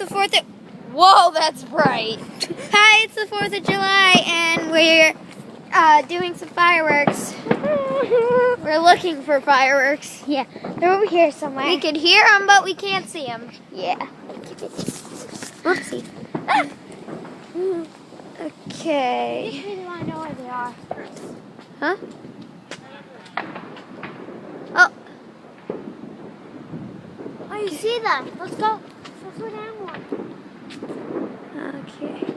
the 4th of... Whoa, that's bright. Hi, it's the 4th of July, and we're doing some fireworks. We're looking for fireworks. Yeah, they're over here somewhere. We can hear them, but we can't see them. Yeah. Whoopsie. Ah. Okay. I just really want to know where they are. Huh? Oh. Oh, you see them. Let's go. Let's go down one. Okay.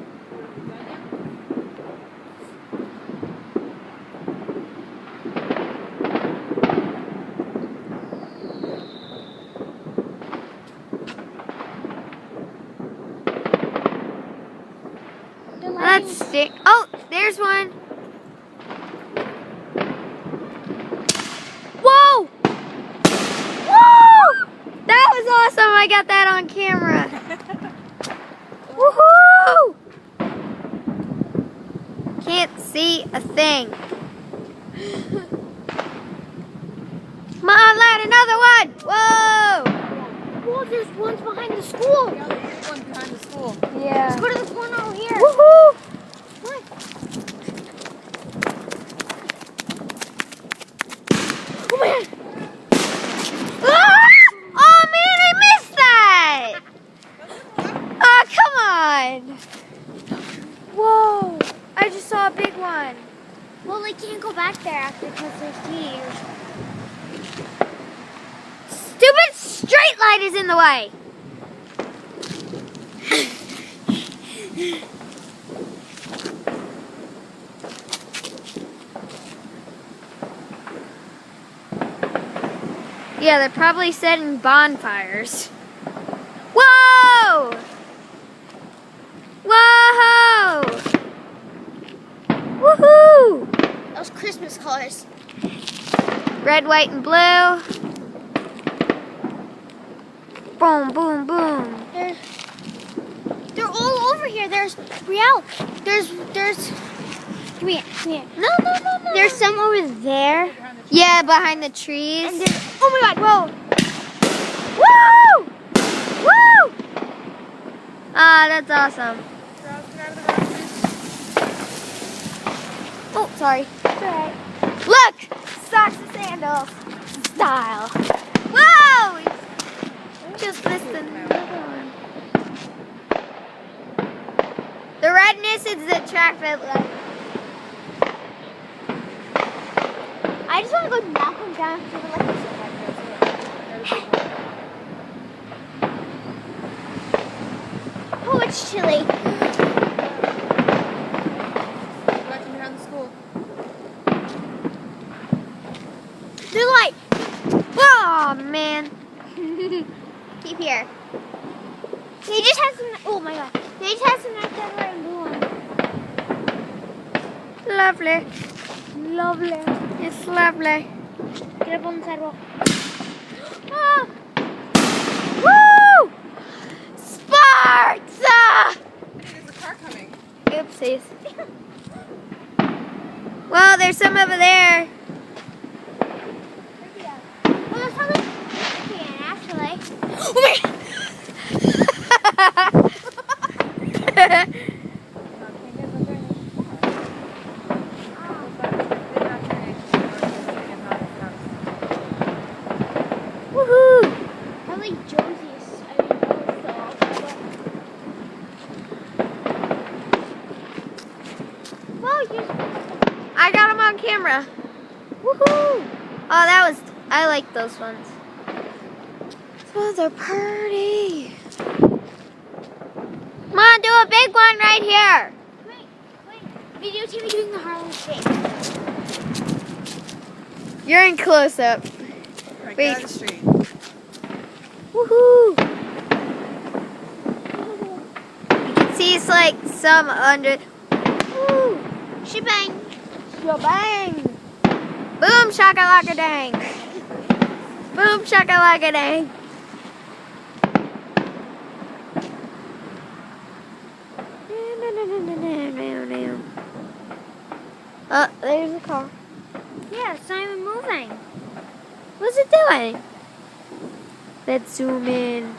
Let's see. Oh, there's one. Whoa! Whoa! That was awesome. I got that on camera. Woohoo! Can't see a thing. Come on, lad, another one. Whoa! Oh, there's ones behind the school. Yeah, there's one behind the school. Yeah. Let's go to the corner over here. Woohoo! What? Oh my God. Ah! Oh man, I missed that! Oh, come on! Whoa! I just saw a big one. Well, they can't go back there after because there's teenagers. Stupid street light is in the way. Yeah, they're probably setting bonfires. Whoa! Whoa! Woohoo! Those Christmas colors. Red, white, and blue. Boom, boom, boom. They're all over here. There's Riel. There's. Come here. No. There's some over there. Yeah, behind the trees. And there's. Oh my God! Whoa! Woo! Woo! Ah, that's awesome. Oh, sorry. It's alright. Look! Socks and sandals. Style. Whoa! Just missed another one. The redness is the traffic light. I just want to go knock them down to the left. Oh, it's chilly. Watching behind the school. They're like. Oh, man. Keep here. They just have some. Oh my God. They just have some nice red, white, and blue ones. Lovely. Lovely. It's lovely. Get up on the sidewalk. Oh. Woo! Sparta! There's a car coming. Oopsies. Well, there's some over there. Well, there's probably. Yeah, actually. Oh my Woohoo! Probably Josie's. I mean, Whoa, I got them on camera. Woohoo! Oh, I like those ones. Oh, they're pretty. Come on, do a big one right here. Wait. Videotape me doing the Harlem Shake. You're in close up. Right Wait. down the street. Woohoo! You can see it's like some under. Woo! Shebang. Shebang! Boom shakalaka dang! Boom shakalaka dang! Oh, there's a car. Yeah, it's not even moving. What's it doing? Let's zoom in.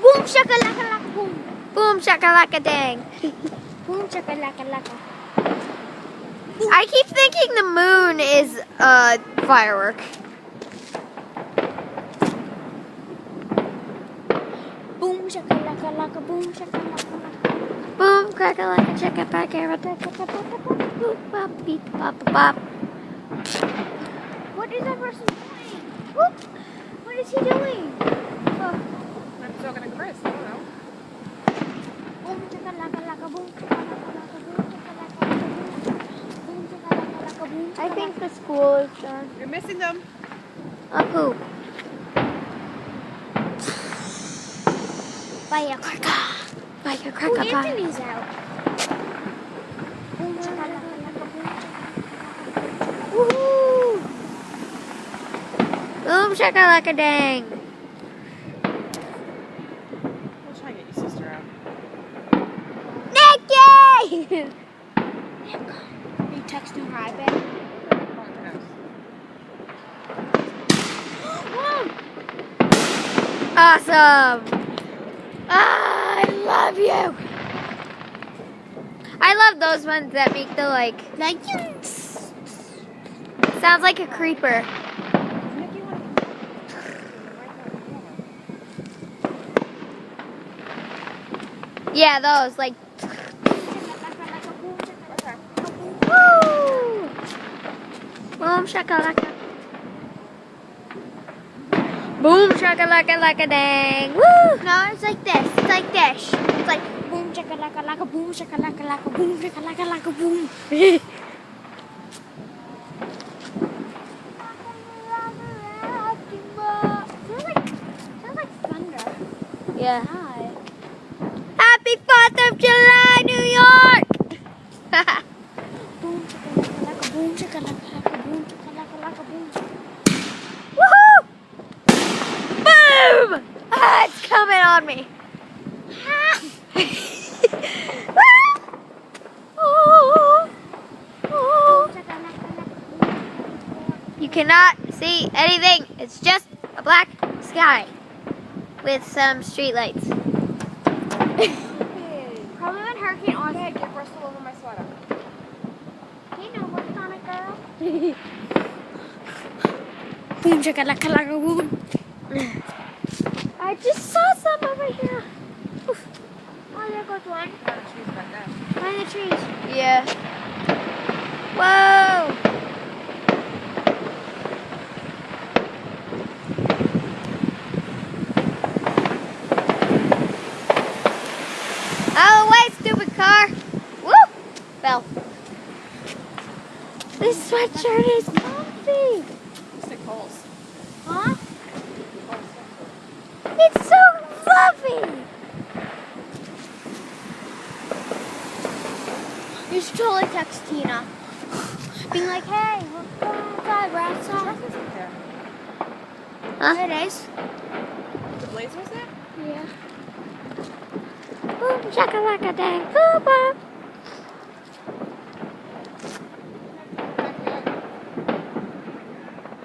Whoa! Boom shakalaka laka boom. Boom shakalaka dang. Boom shakalaka laka. I keep thinking the moon is a firework. Boom shakalaka laka boom shakalaka laka. Boom crack-a-laka chicka-pack-a-rata. Boop bop beep bop bop. What is that person doing? Whoop. What is he doing? Oh. I'm talking to Chris. I don't know. Boom shakalaka laka boom shakalaka laka boom shakalaka laka boom shakalaka laka boom. I think the school is done. You're missing them. Of who? Firecracker. Like a Oh, crack-a-pie. Anthony's out. Boom shakalaka laka boom shakalaka. Woohoo! Boom shakalaka dang. We'll try and get your sister out. Nicky! Are you texting her iPad? Calling the house. Awesome! Ah, I love you! I love those ones that make the like sounds like a creeper. Nikki wants to Yeah, those like woo! Boom shakalaka. Boom shakalaka laka dang. Woo! No, it's like this. It's like this. It's like boom shakalaka laka boom shakalaka laka boom shakalaka laka boom. Sounds like thunder. Yeah. Hi. Happy 4th of July, New York! Boom shakalaka laka boom shakalaka laka boom shakalaka laka boom. Woohoo! Boom! Ah, it's coming on me. Oh, oh. You cannot see anything. It's just a black sky with some streetlights. Probably when Hurricane Oz. Hey, get Russell over my sweater. You know what's on it, girl? Boom shakalaka laka boom. I just saw some over here. Oh, there goes one. Behind the trees back there. Behind the trees. Yeah. Whoa! Out of the way, stupid car! Woo! Fell. This sweatshirt is comfy. Stick holes. Huh? It's so fluffy. You should totally text Tina. Being like, hey, we're going outside, we're outside. There. Huh? There it is. The blazers there? Yeah. Boom, shakalaka dang, boom, bop.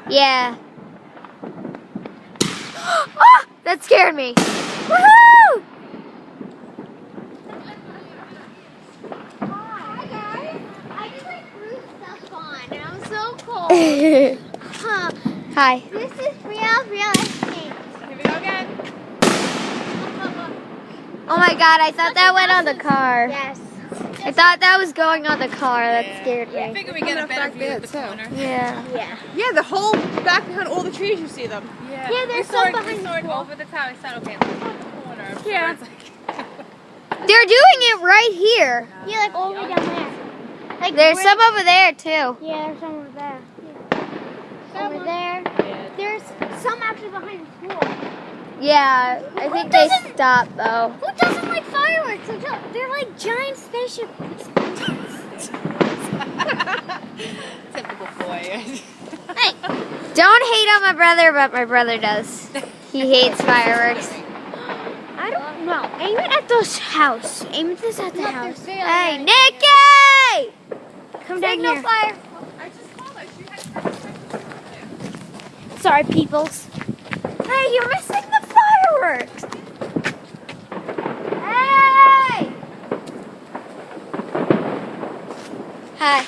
Yeah. Oh, that scared me. Woohoo! Hi, guys. I just like threw stuff on, and I'm so cold. Huh. Hi. This is real escape. Here we go again. Oh my god, I thought that went on the car. Yes. I thought that was going on the car. That Yeah. scared I me. figure we get a better view of the corner. Yeah. Yeah. Yeah, the whole back behind all the trees, you see them. Yeah, Yeah, there's we saw some it, behind we the saw it school. over the tower. I said, okay, let's go to the corner. I'm sure Yeah. it's like- They're doing it right here. Yeah, like all the way down there. Like There's right- some over there too. Yeah, there's some over there. Over there. Yeah. There's some actually behind the school. Yeah, I Who think they doesn't- stopped though. Who doesn't like fireworks? They're like giant spaceship. Typical boy. Hey, Don't hate on my brother, but my brother does. He hates fireworks. I don't know. Aim it at the house. Aim this at the house. Hey, Nikki! Come down Signal here. fire. I just called her. She had Sorry, peoples. Hey, you're missing the fireworks. Hi.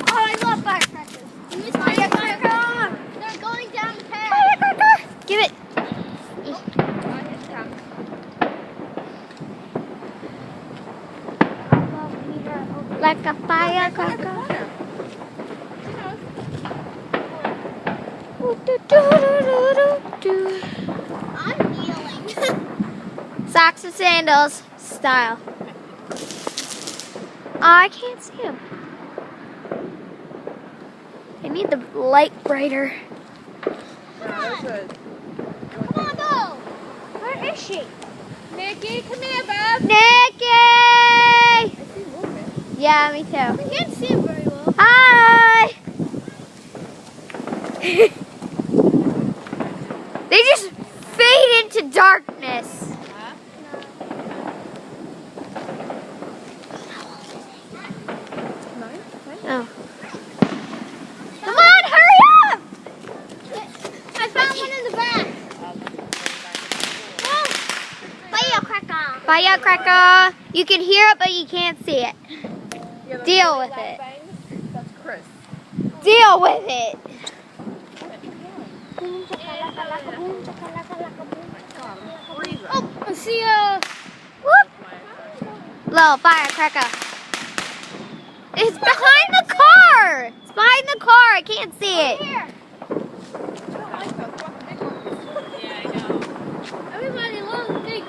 Oh, I love firecrackers. They're going down the path. Firecracker. Give it. Like a firecracker. I'm kneeling. Socks and sandals style. Oh, I can't see him. I need the light brighter. Come on, go. Where is she? Nikki, come here, bub. Nikki! I see movement. Yeah, me too. I can't see him very well. Hi! They just fade into darkness. Oh. Come on, hurry up! I found one in the back. Firecracker. Firecracker. You can hear it, but you can't see it. Deal with it. That's Chris. Deal with it. Oh, I see a... Whoop. Little firecracker. It's behind the car. It's behind the car. I can't see it. Here. I don't like those. I want the big ones. Yeah, I know. Everybody loves big.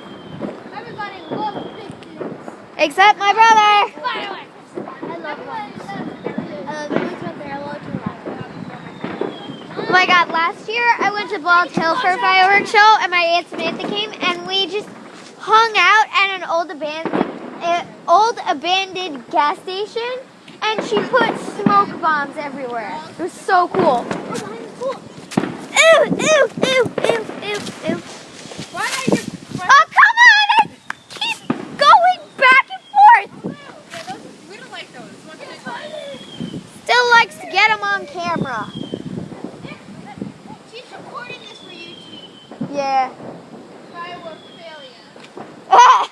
Everybody loves big things. Except my brother. Fireworks. I love ones. I love Oh my God, last year I went to Bald Hill for a fireworks show and my Aunt Samantha came and we just hung out at an old abandoned gas station and she put smoke bombs everywhere. It was so cool. Ew, ew, ew, ew, ew, ew. Why are you... Oh, come on! I keep going back and forth. Yeah, those, we don't like those. What can I say? Still likes to get them on camera. She's recording this for YouTube. Yeah. Firework failure.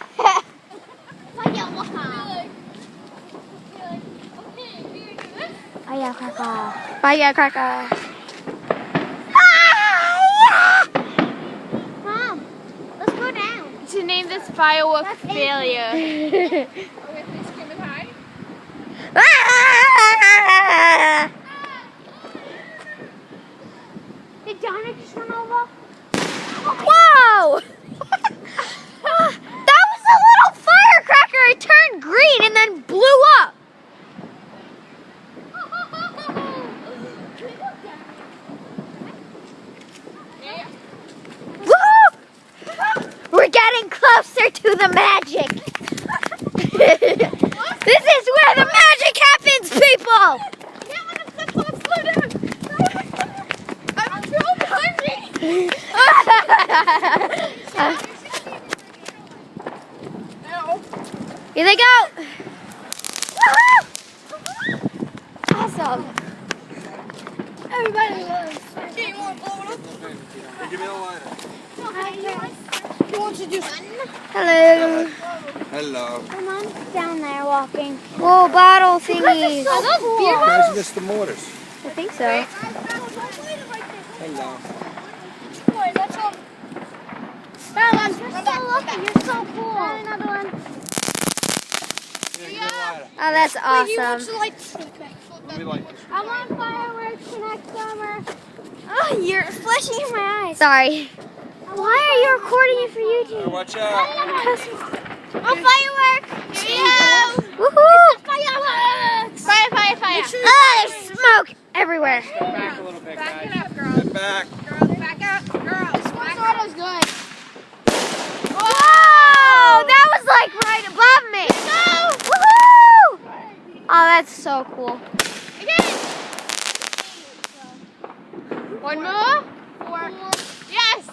Firecracker. Firecracker. Mom, let's go down. To name this firework That's failure. it. Okay, please scream it high. Did Donna just run over? Whoa! That was a little firecracker. It turned green and then blew up. Woo! We're getting closer to the magic. This is where the magic happens, people. I'm so hungry. No. Here they go. Woohoo! Awesome. Everybody loves. Okay, you want to blow it up? Hey, give me a lighter. Who wants to do Hello. Hello. My mom's down there walking. Whoa, bottle thingies. Are those beer Guys, Mr. Mortars. I think so. Hello. That's all. You're so lucky. You're so cool. Another one. Here, give me a lighter. Oh, that's awesome. Let me light this. I want fireworks for next summer. Oh, you're flashing in my eyes. Sorry. Why are you recording it for Hey, YouTube? watch out. Oh, fireworks! Yeah! Woohoo! Fireworks! Fire. Oh, there's smoke everywhere. Go back a little bit, Back it guys. up, girls. Get back. Girls, back up. Girls, back up. was good. Whoa! That was like right above me. Woohoo! Oh, that's so cool. One more? Four. Yes.